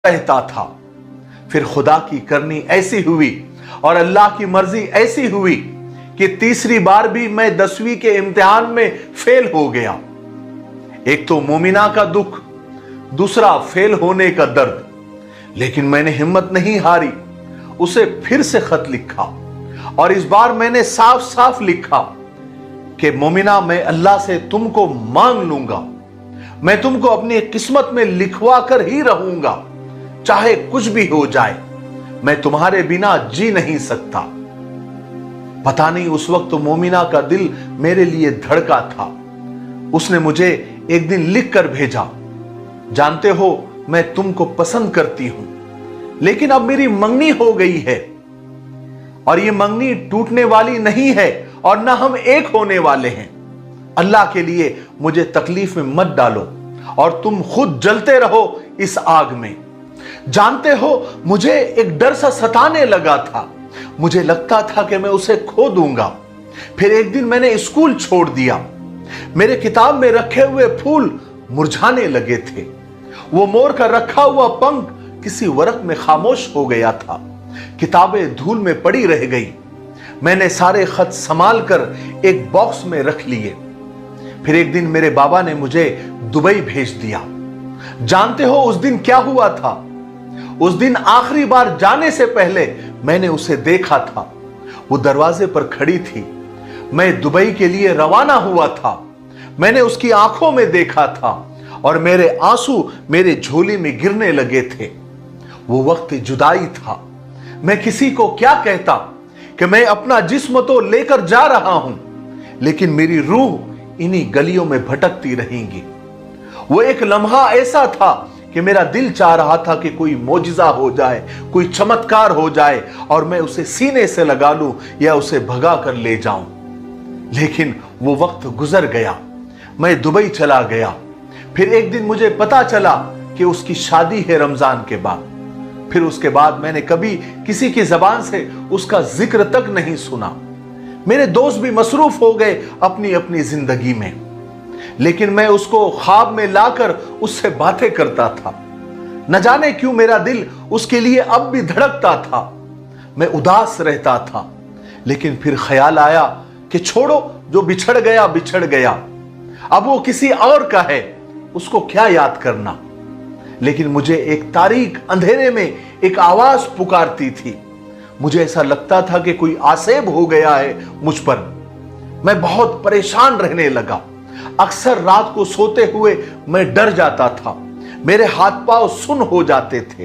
रहता था। फिर खुदा की करनी ऐसी हुई और अल्लाह की मर्जी ऐसी हुई कि तीसरी बार भी मैं 10वीं के इम्तिहान में फेल हो गया। एक तो मोमिना का दुख, दूसरा फेल होने का दर्द। लेकिन मैंने हिम्मत नहीं हारी, उसे फिर से खत लिखा और इस बार मैंने साफ साफ लिखा कि मोमिना, मैं अल्लाह से तुमको मांग लूंगा, मैं तुमको अपनी किस्मत में लिखवा कर ही रहूंगा, चाहे कुछ भी हो जाए, मैं तुम्हारे बिना जी नहीं सकता। पता नहीं उस वक्त तो मोमिना का दिल मेरे लिए धड़का था। उसने मुझे एक दिन लिख कर भेजा, जानते हो मैं तुमको पसंद करती हूं, लेकिन अब मेरी मंगनी हो गई है और ये मंगनी टूटने वाली नहीं है और ना हम एक होने वाले हैं। अल्लाह के लिए मुझे तकलीफ में मत डालो और तुम खुद जलते रहो इस आग में। जानते हो मुझे एक डर सा सताने लगा था। मुझे लगता था कि मैं उसे खो दूंगा। फिर एक दिन मैंने स्कूल छोड़ दिया। मेरे किताब में रखे हुए फूल मुरझाने लगे थे। वो मोर का रखा हुआ पंख किसी वर्क में खामोश हो गया था। किताबें धूल में पड़ी रह गई। मैंने सारे खत संभाल कर एक बॉक्स में रख लिए। फिर एक दिन मेरे बाबा ने मुझे दुबई भेज दिया। जानते हो उस दिन क्या हुआ था? उस दिन आखिरी बार जाने से पहले मैंने उसे देखा था। वो दरवाजे पर खड़ी थी। मैं दुबई के लिए रवाना हुआ था। मैंने उसकी आंखों में देखा था और मेरे आंसू मेरे झोली में गिरने लगे थे। वो वक्त जुदाई था। मैं किसी को क्या कहता कि मैं अपना जिस्म तो लेकर जा रहा हूं, लेकिन मेरी रूह इन्हीं गलियों में भटकती रहेगी। वो एक लम्हा ऐसा था कि मेरा दिल चाह रहा था कि कोई मोजिजा हो जाए, कोई चमत्कार हो जाए और मैं उसे सीने से लगा लूं या उसे भगा कर ले जाऊं। लेकिन वो वक्त गुजर गया। मैं दुबई चला गया। फिर एक दिन मुझे पता चला कि उसकी शादी है रमजान के बाद। फिर उसके बाद मैंने कभी किसी की जबान से उसका जिक्र तक नहीं सुना। मेरे दोस्त भी मसरूफ हो गए अपनी अपनी जिंदगी में, लेकिन मैं उसको ख्वाब में लाकर उससे बातें करता था। न जाने क्यों मेरा दिल उसके लिए अब भी धड़कता था। मैं उदास रहता था, लेकिन फिर ख्याल आया कि छोड़ो, जो बिछड़ गया बिछड़ गया, अब वो किसी और का है, उसको क्या याद करना। लेकिन मुझे एक तारीक अंधेरे में एक आवाज पुकारती थी। मुझे ऐसा लगता था कि कोई आसेब हो गया है मुझ पर। मैं बहुत परेशान रहने लगा। अक्सर रात को सोते हुए मैं डर जाता था। मेरे हाथ पांव सुन्न हो जाते थे।